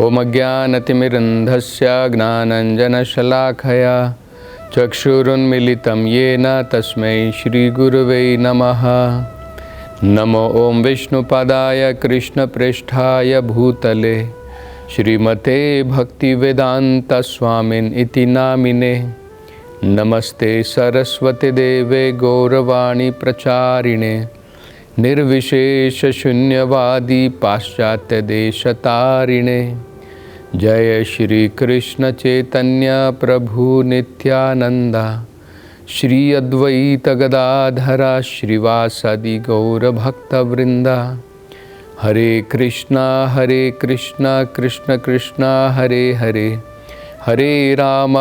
ओम अज्ञानतिमिरन्धस्य ज्ञानाञ्जनशलाखया चक्षुरुन्मीलितं येन तस्मै श्रीगुरुवे नमः। नमो ओम विष्णुपादाय कृष्णप्रेष्ठाय भूतले श्रीमते भक्तिवेदांत स्वामिन् इति नामिने। नमस्ते सरस्वती देवे गौरवाणी प्रचारिणे निर्विशेष शून्यवादी पाश्चात्य देशतारिणे। जय श्री कृष्ण चैतन्य प्रभु नित्यानंदा श्री अद्वैत गदाधरा श्रीवासादि गौर भक्तवृंदा। हरे कृष्णा कृष्ण कृष्णा हरे हरे, हरे राम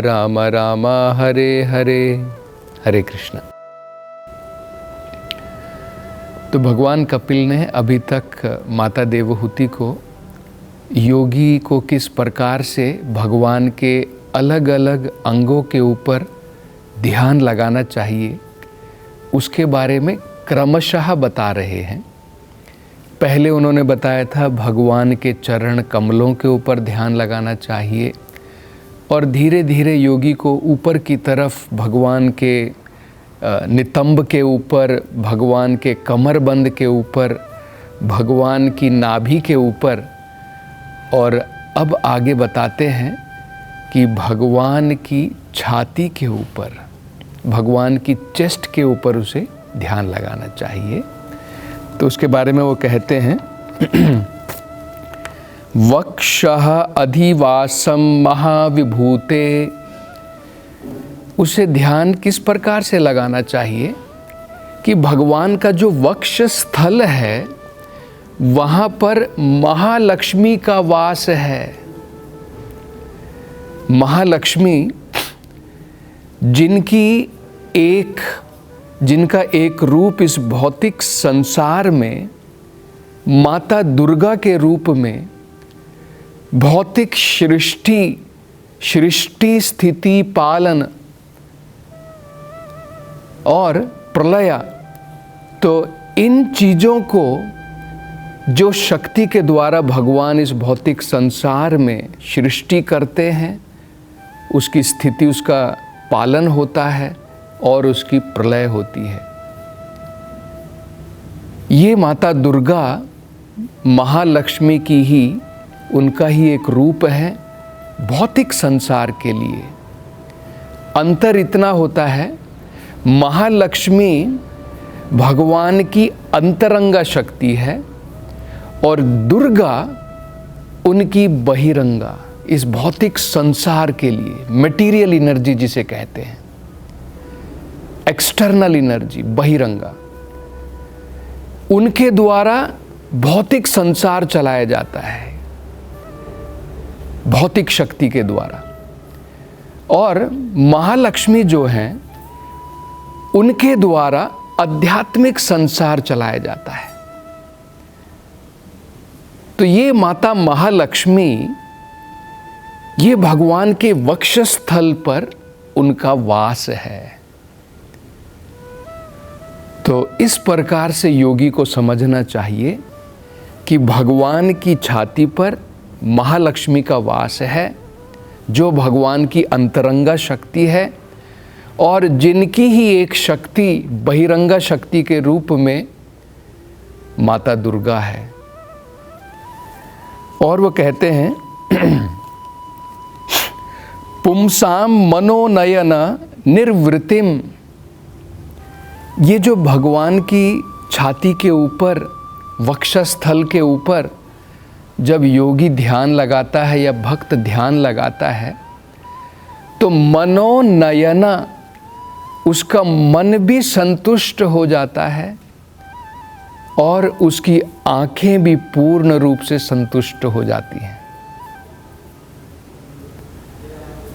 राम राम हरे हरे। हरे कृष्ण। तो भगवान कपिल ने अभी तक माता देवहूति को योगी को किस प्रकार से भगवान के अलग अलग अंगों के ऊपर ध्यान लगाना चाहिए उसके बारे में क्रमशः बता रहे हैं। पहले उन्होंने बताया था भगवान के चरण कमलों के ऊपर ध्यान लगाना चाहिए और धीरे धीरे योगी को ऊपर की तरफ भगवान के नितंब के ऊपर, भगवान के कमरबंद के ऊपर, भगवान की नाभि के ऊपर, और अब आगे बताते हैं कि भगवान की छाती के ऊपर, भगवान की चेस्ट के ऊपर उसे ध्यान लगाना चाहिए। तो उसके बारे में वो कहते हैं वक्षः अधिवासम महाविभूते। उसे ध्यान किस प्रकार से लगाना चाहिए कि भगवान का जो वक्ष स्थल है वहाँ पर महालक्ष्मी का वास है। महालक्ष्मी जिनका एक रूप इस भौतिक संसार में माता दुर्गा के रूप में भौतिक सृष्टि स्थिति पालन और प्रलय, तो इन चीज़ों को जो शक्ति के द्वारा भगवान इस भौतिक संसार में सृष्टि करते हैं, उसकी स्थिति, उसका पालन होता है और उसकी प्रलय होती है। ये माता दुर्गा महालक्ष्मी की ही, उनका ही एक रूप है भौतिक संसार के लिए। अंतर इतना होता है, महालक्ष्मी भगवान की अंतरंगा शक्ति है और दुर्गा उनकी बहिरंगा, इस भौतिक संसार के लिए मटेरियल एनर्जी जिसे कहते हैं, एक्सटर्नल एनर्जी, बहिरंगा। उनके द्वारा भौतिक संसार चलाया जाता है, भौतिक शक्ति के द्वारा। और महालक्ष्मी जो हैं उनके द्वारा आध्यात्मिक संसार चलाया जाता है। तो ये माता महालक्ष्मी, ये भगवान के वक्षस्थल पर उनका वास है। तो इस प्रकार से योगी को समझना चाहिए कि भगवान की छाती पर महालक्ष्मी का वास है, जो भगवान की अंतरंगा शक्ति है और जिनकी ही एक शक्ति बहिरंगा शक्ति के रूप में माता दुर्गा है। और वो कहते हैं पुंसाम मनोनयन निर्वृतिम। ये जो भगवान की छाती के ऊपर, वक्षस्थल के ऊपर जब योगी ध्यान लगाता है या भक्त ध्यान लगाता है, तो मनोनयना, उसका मन भी संतुष्ट हो जाता है और उसकी आंखें भी पूर्ण रूप से संतुष्ट हो जाती हैं।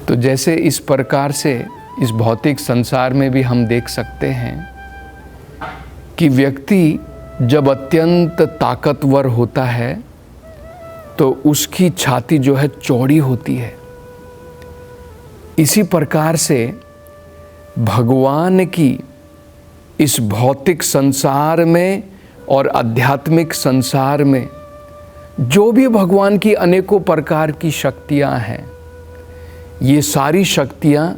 तो जैसे इस प्रकार से इस भौतिक संसार में भी हम देख सकते हैं कि व्यक्ति जब अत्यंत ताकतवर होता है तो उसकी छाती जो है चौड़ी होती है। इसी प्रकार से भगवान की इस भौतिक संसार में और आध्यात्मिक संसार में जो भी भगवान की अनेकों प्रकार की शक्तियां हैं, ये सारी शक्तियां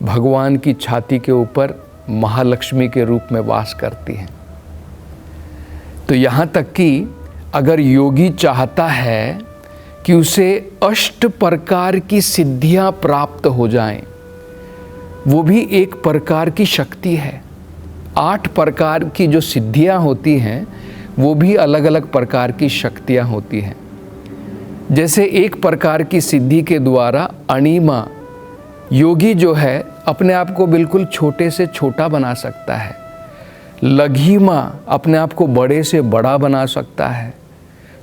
भगवान की छाती के ऊपर महालक्ष्मी के रूप में वास करती हैं। तो यहाँ तक कि अगर योगी चाहता है कि उसे 8 प्रकार की सिद्धियां प्राप्त हो जाएं, वो भी एक प्रकार की शक्ति है। 8 प्रकार की जो सिद्धियां होती हैं वो भी अलग अलग प्रकार की शक्तियां होती हैं। जैसे एक प्रकार की सिद्धि के द्वारा अणिमा योगी जो है अपने आप को बिल्कुल छोटे से छोटा बना सकता है। लघिमा अपने आप को बड़े से बड़ा बना सकता है।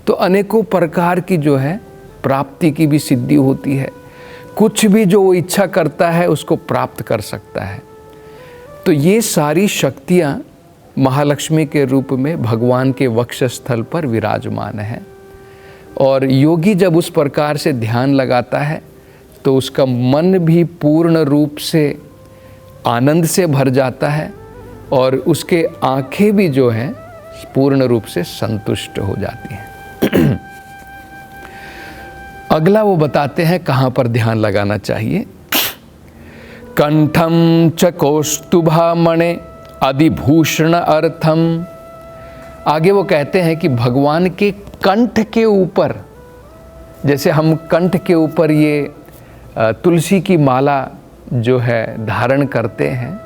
तो अनेकों प्रकार की जो है प्राप्ति की भी सिद्धि होती है। कुछ भी जो वो इच्छा करता है उसको प्राप्त कर सकता है। तो ये सारी शक्तियाँ महालक्ष्मी के रूप में भगवान के वक्षस्थल पर विराजमान है। और योगी जब उस प्रकार से ध्यान लगाता है तो उसका मन भी पूर्ण रूप से आनंद से भर जाता है और उसके आंखें भी जो हैं पूर्ण रूप से संतुष्ट हो जाती हैं। अगला वो बताते हैं कहाँ पर ध्यान लगाना चाहिए। कंठम च कौस्तुभा मणे अधिभूषण अर्थम। आगे वो कहते हैं कि भगवान के कंठ के ऊपर, जैसे हम कंठ के ऊपर ये तुलसी की माला जो है धारण करते हैं,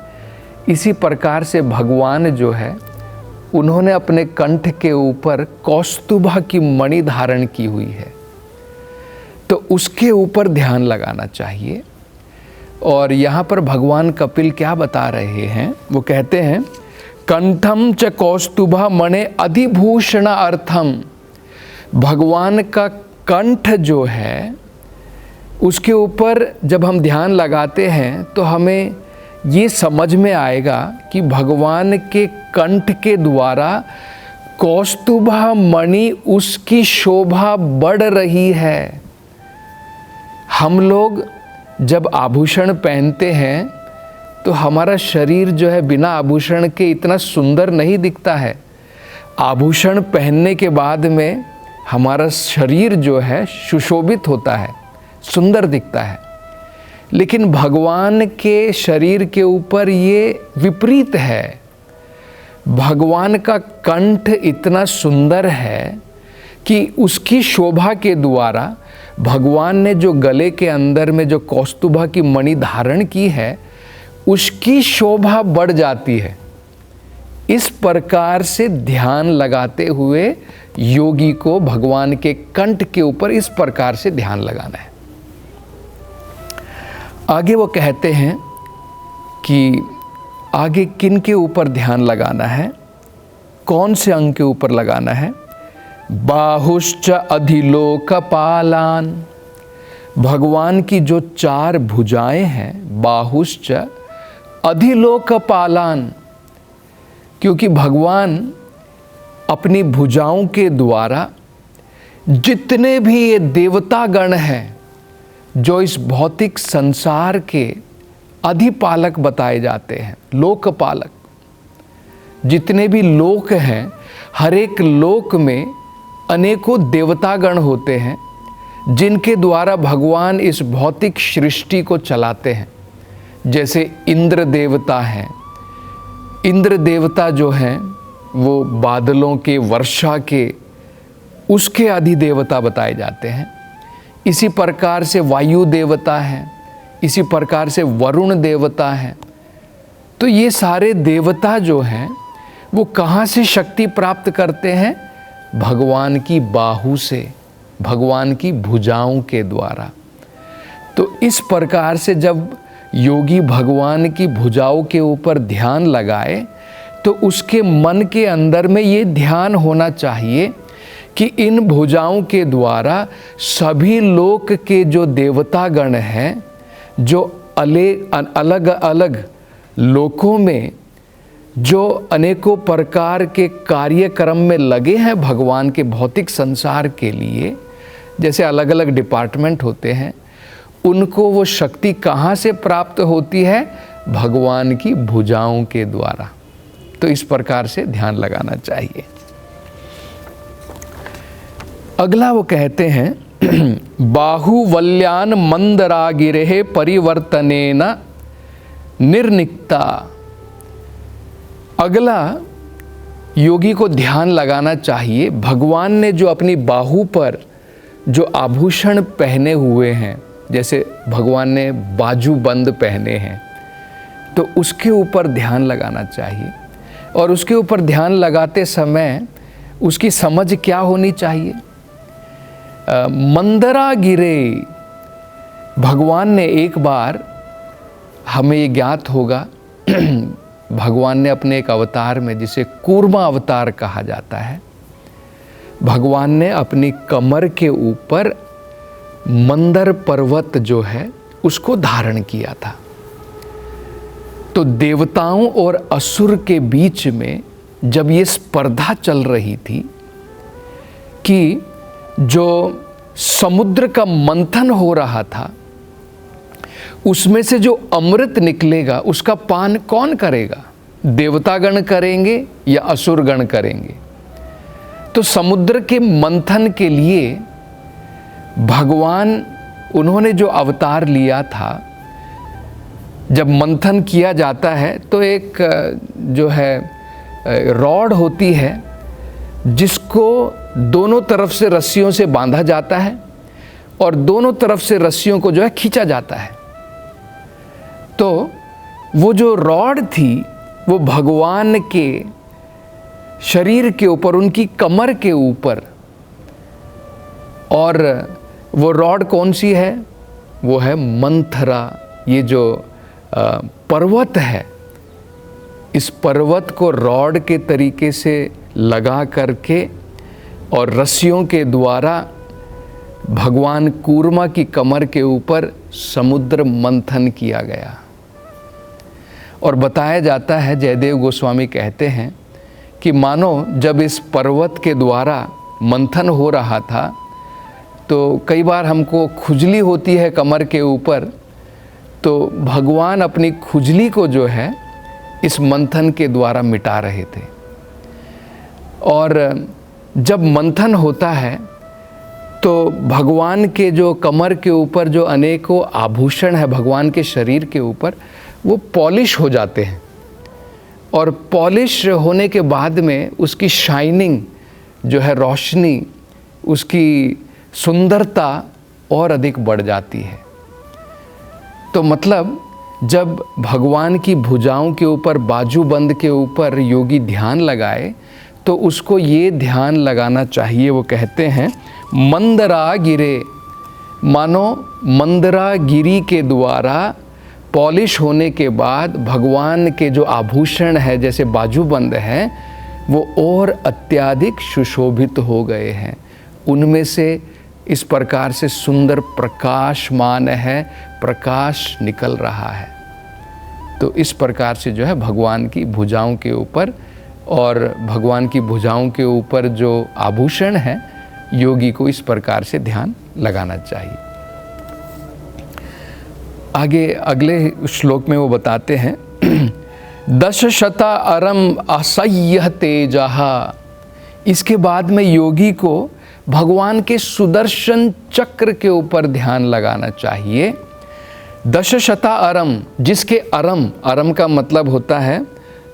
इसी प्रकार से भगवान जो है उन्होंने अपने कंठ के ऊपर कौस्तुभा की मणि धारण की हुई है। तो उसके ऊपर ध्यान लगाना चाहिए। और यहाँ पर भगवान कपिल क्या बता रहे हैं, वो कहते हैं कंठम च कौस्तुभा मणे अधिभूषण अर्थम। भगवान का कंठ जो है उसके ऊपर जब हम ध्यान लगाते हैं तो हमें ये समझ में आएगा कि भगवान के कंठ के द्वारा कौस्तुभा मणि उसकी शोभा बढ़ रही है। हम लोग जब आभूषण पहनते हैं तो हमारा शरीर जो है बिना आभूषण के इतना सुंदर नहीं दिखता है। आभूषण पहनने के बाद में हमारा शरीर जो है सुशोभित होता है, सुंदर दिखता है। लेकिन भगवान के शरीर के ऊपर ये विपरीत है। भगवान का कंठ इतना सुंदर है कि उसकी शोभा के द्वारा भगवान ने जो गले के अंदर में जो कौस्तुभा की मणि धारण की है उसकी शोभा बढ़ जाती है। इस प्रकार से ध्यान लगाते हुए योगी को भगवान के कंठ के ऊपर इस प्रकार से ध्यान लगाना है। आगे वो कहते हैं कि आगे किन के ऊपर ध्यान लगाना है, कौन से अंग के ऊपर लगाना है। बाहुश्च अधिलोकपालान। भगवान की जो 4 भुजाएं हैं, बाहुश्च अधिलोकपालान, क्योंकि भगवान अपनी भुजाओं के द्वारा जितने भी ये देवतागण हैं जो इस भौतिक संसार के अधिपालक बताए जाते हैं, लोकपालक, जितने भी लोक हैं, हर एक लोक में अनेकों देवतागण होते हैं जिनके द्वारा भगवान इस भौतिक सृष्टि को चलाते हैं। जैसे इंद्र देवता हैं। इंद्र देवता जो हैं वो बादलों के, वर्षा के, उसके अधिदेवता बताए जाते हैं। इसी प्रकार से वायु देवता हैं, इसी प्रकार से वरुण देवता हैं। तो ये सारे देवता जो हैं वो कहाँ से शक्ति प्राप्त करते हैं? भगवान की बाहु से, भगवान की भुजाओं के द्वारा। तो इस प्रकार से जब योगी भगवान की भुजाओं के ऊपर ध्यान लगाए तो उसके मन के अंदर में ये ध्यान होना चाहिए कि इन भुजाओं के द्वारा सभी लोक के जो देवतागण हैं, जो अलग अलग लोकों में जो अनेकों प्रकार के कार्यक्रम में लगे हैं भगवान के भौतिक संसार के लिए, जैसे अलग अलग डिपार्टमेंट होते हैं, उनको वो शक्ति कहाँ से प्राप्त होती है? भगवान की भुजाओं के द्वारा। तो इस प्रकार से ध्यान लगाना चाहिए। अगला वो कहते हैं बाहुवल्यान मंदरागिरे परिवर्तनेन निर्निक्ता। अगला योगी को ध्यान लगाना चाहिए, भगवान ने जो अपनी बाहु पर जो आभूषण पहने हुए हैं, जैसे भगवान ने बाजूबंद पहने हैं, तो उसके ऊपर ध्यान लगाना चाहिए। और उसके ऊपर ध्यान लगाते समय उसकी समझ क्या होनी चाहिए? मंदरागिरे, भगवान ने एक बार, हमें ये ज्ञात होगा, भगवान ने अपने एक अवतार में, जिसे कूर्मा अवतार कहा जाता है, भगवान ने अपनी कमर के ऊपर मंदर पर्वत जो है उसको धारण किया था। तो देवताओं और असुर के बीच में जब ये स्पर्धा चल रही थी कि जो समुद्र का मंथन हो रहा था, उसमें से जो अमृत निकलेगा उसका पान कौन करेगा? देवतागण करेंगे या असुरगण करेंगे? तो समुद्र के मंथन के लिए भगवान, उन्होंने जो अवतार लिया था, जब मंथन किया जाता है तो एक जो है रॉड होती है जिसको दोनों तरफ से रस्सियों से बांधा जाता है और दोनों तरफ से रस्सियों को जो है खींचा जाता है। तो वो जो रॉड थी वो भगवान के शरीर के ऊपर, उनकी कमर के ऊपर, और वो रॉड कौन सी है? वो है मंथरा। ये जो पर्वत है, इस पर्वत को रॉड के तरीके से लगा करके और रस्सियों के द्वारा भगवान कूर्मा की कमर के ऊपर समुद्र मंथन किया गया। और बताया जाता है, जयदेव गोस्वामी कहते हैं कि मानो जब इस पर्वत के द्वारा मंथन हो रहा था तो कई बार हमको खुजली होती है कमर के ऊपर, तो भगवान अपनी खुजली को जो है इस मंथन के द्वारा मिटा रहे थे। और जब मंथन होता है तो भगवान के जो कमर के ऊपर जो अनेकों आभूषण है भगवान के शरीर के ऊपर, वो पॉलिश हो जाते हैं। और पॉलिश होने के बाद में उसकी शाइनिंग जो है, रोशनी, उसकी सुंदरता और अधिक बढ़ जाती है। तो मतलब जब भगवान की भुजाओं के ऊपर, बाजूबंद के ऊपर योगी ध्यान लगाए तो उसको ये ध्यान लगाना चाहिए, वो कहते हैं मंदरागिरे, मानो मंदरागिरी के द्वारा पॉलिश होने के बाद भगवान के जो आभूषण है, जैसे बाजूबंद है, वो और अत्यधिक सुशोभित हो गए हैं। उनमें से इस प्रकार से सुंदर प्रकाशमान है, प्रकाश निकल रहा है। तो इस प्रकार से जो है भगवान की भुजाओं के ऊपर और भगवान की भुजाओं के ऊपर जो आभूषण है, योगी को इस प्रकार से ध्यान लगाना चाहिए। आगे अगले श्लोक में वो बताते हैं 10 अरम असह्य तेजहा। इसके बाद में योगी को भगवान के सुदर्शन चक्र के ऊपर ध्यान लगाना चाहिए। 10 अरम, जिसके अरम का मतलब होता है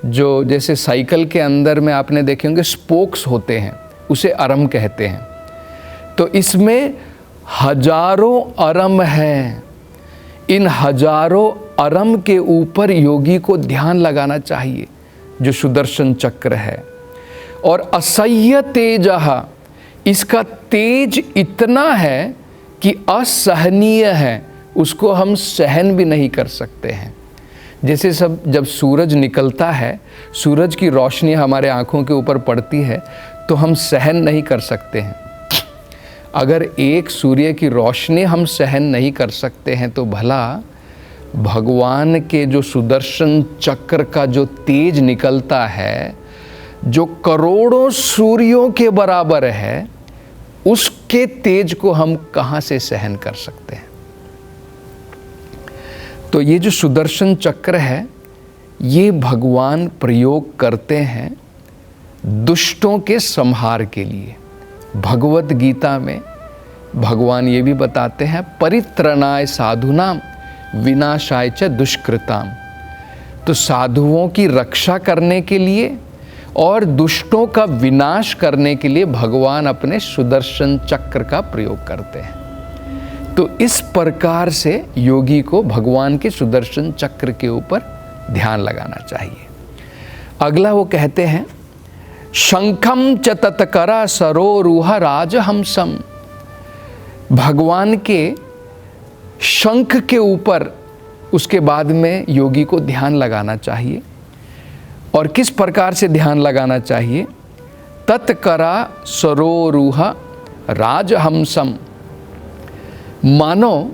जो, जैसे साइकिल के अंदर में आपने देखे होंगे स्पोक्स होते हैं, उसे अरम कहते हैं। तो इसमें हजारों अरम हैं। इन हजारों अरम के ऊपर योगी को ध्यान लगाना चाहिए, जो सुदर्शन चक्र है। और असह्य तेजहा, इसका तेज इतना है कि असहनीय है, उसको हम सहन भी नहीं कर सकते हैं। जैसे जब सूरज निकलता है, सूरज की रोशनी हमारे आँखों के ऊपर पड़ती है तो हम सहन नहीं कर सकते हैं। अगर एक सूर्य की रोशनी हम सहन नहीं कर सकते हैं तो भला भगवान के जो सुदर्शन चक्र का जो तेज निकलता है, जो करोड़ों सूर्यों के बराबर है, उसके तेज को हम कहाँ से सहन कर सकते हैं। तो ये जो सुदर्शन चक्र है, ये भगवान प्रयोग करते हैं दुष्टों के संहार के लिए। भगवत गीता में भगवान ये भी बताते हैं, परित्रणाय साधुनाम विनाशाय च दुष्कृताम। तो साधुओं की रक्षा करने के लिए और दुष्टों का विनाश करने के लिए भगवान अपने सुदर्शन चक्र का प्रयोग करते हैं। तो इस प्रकार से योगी को भगवान के सुदर्शन चक्र के ऊपर ध्यान लगाना चाहिए। अगला वो कहते हैं, शंखम च तत्करा सरोरुह राजहंसम। भगवान के शंख के ऊपर उसके बाद में योगी को ध्यान लगाना चाहिए। और किस प्रकार से ध्यान लगाना चाहिए? तत्करा सरोरुह राजहंसम। मानो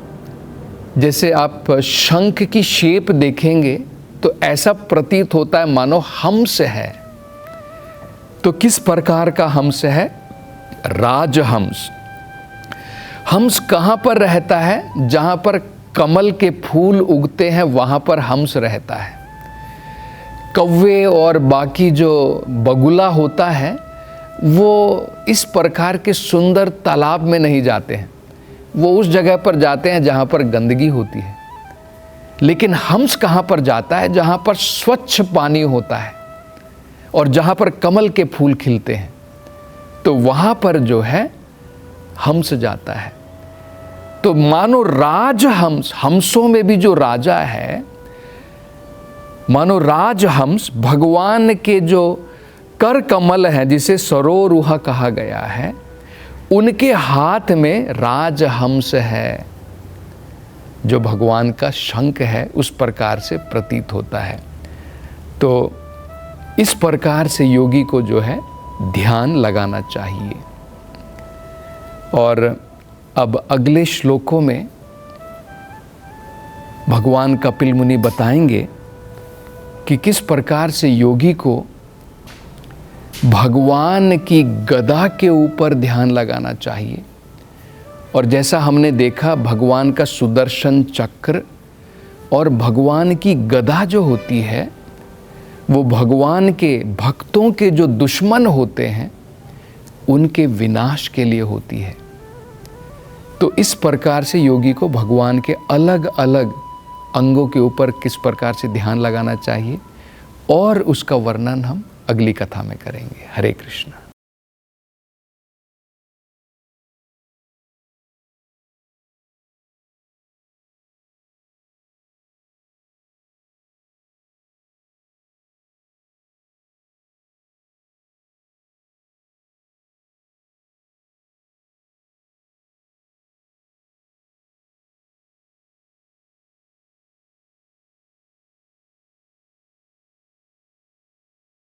जैसे आप शंख की शेप देखेंगे तो ऐसा प्रतीत होता है मानो हंस है। तो किस प्रकार का हंस है? राजहंस। हंस कहाँ पर रहता है? जहाँ पर कमल के फूल उगते हैं वहाँ पर हंस रहता है। कौवे और बाकी जो बगुला होता है वो इस प्रकार के सुंदर तालाब में नहीं जाते हैं, वो उस जगह पर जाते हैं जहाँ पर गंदगी होती है। लेकिन हंस कहाँ पर जाता है? जहाँ पर स्वच्छ पानी होता है और जहाँ पर कमल के फूल खिलते हैं, तो वहाँ पर जो है हंस जाता है। तो मानो राजहंस, हंसों में भी जो राजा है, मानो राजहंस भगवान के जो कर कमल हैं जिसे सरोरुह कहा गया है, उनके हाथ में राजहंस है, जो भगवान का शंख है, उस प्रकार से प्रतीत होता है। तो इस प्रकार से योगी को जो है ध्यान लगाना चाहिए। और अब अगले श्लोकों में भगवान कपिल मुनि बताएंगे कि किस प्रकार से योगी को भगवान की गदा के ऊपर ध्यान लगाना चाहिए। और जैसा हमने देखा, भगवान का सुदर्शन चक्र और भगवान की गदा जो होती है वो भगवान के भक्तों के जो दुश्मन होते हैं उनके विनाश के लिए होती है। तो इस प्रकार से योगी को भगवान के अलग अलग अंगों के ऊपर किस प्रकार से ध्यान लगाना चाहिए और उसका वर्णन हम अगली कथा में करेंगे। हरे कृष्ण।